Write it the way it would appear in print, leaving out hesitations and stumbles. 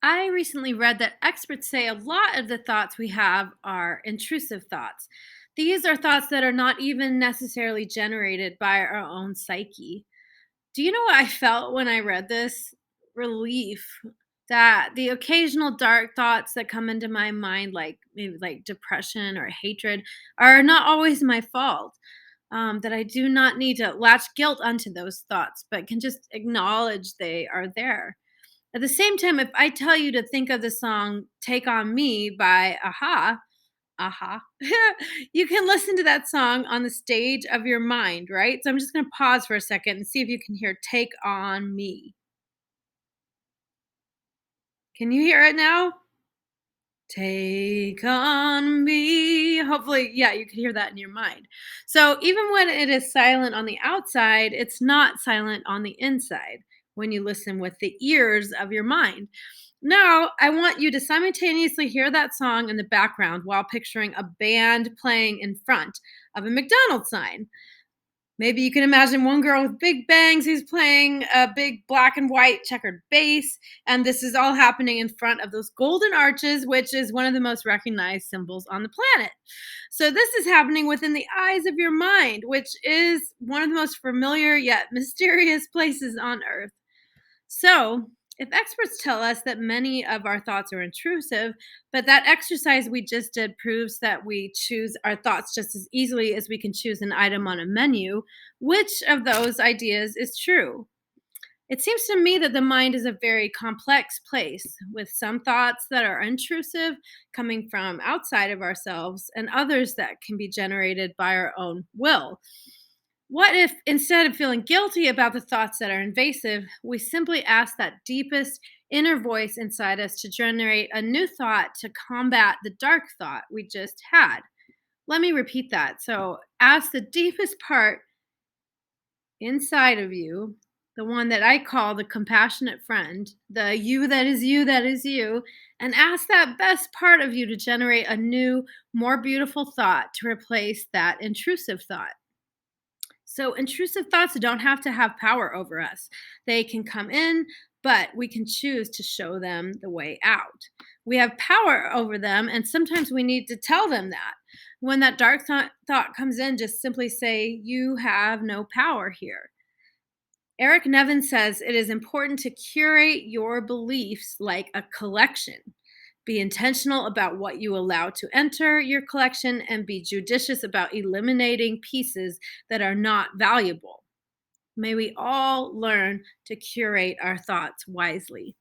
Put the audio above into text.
I recently read that experts say a lot of the thoughts we have are intrusive thoughts. These are thoughts that are not even necessarily generated by our own psyche. Do you know what I felt when I read this? Relief that the occasional dark thoughts that come into my mind, like maybe like depression or hatred, are not always my fault. That I do not need to latch guilt onto those thoughts, but can just acknowledge they are there. At the same time, if I tell you to think of the song Take On Me by Aha, you can listen to that song on the stage of your mind, right? So I'm just going to pause for a second and see if you can hear Take On Me. Can you hear it now? Take on me. Hopefully, yeah, you can hear that in your mind. So, even when it is silent on the outside, it's not silent on the inside when you listen with the ears of your mind. Now, I want you to simultaneously hear that song in the background while picturing a band playing in front of a McDonald's sign. Maybe you can imagine one girl with big bangs who's playing a big black and white checkered bass. And this is all happening in front of those golden arches, which is one of the most recognized symbols on the planet. So, this is happening within the eyes of your mind, which is one of the most familiar yet mysterious places on earth. So, if experts tell us that many of our thoughts are intrusive, but that exercise we just did proves that we choose our thoughts just as easily as we can choose an item on a menu, which of those ideas is true? It seems to me that the mind is a very complex place with some thoughts that are intrusive coming from outside of ourselves and others that can be generated by our own will. What if instead of feeling guilty about the thoughts that are invasive, we simply ask that deepest inner voice inside us to generate a new thought to combat the dark thought we just had? Let me repeat that. So, ask the deepest part inside of you, the one that I call the compassionate friend, the you that is you that is you, and ask that best part of you to generate a new, more beautiful thought to replace that intrusive thought. So, intrusive thoughts don't have to have power over us. They can come in, but we can choose to show them the way out. We have power over them, and sometimes we need to tell them that. When that dark thought comes in, just simply say, "You have no power here." Eric Nevin says it is important to curate your beliefs like a collection. Be intentional about what you allow to enter your collection and be judicious about eliminating pieces that are not valuable. May we all learn to curate our thoughts wisely.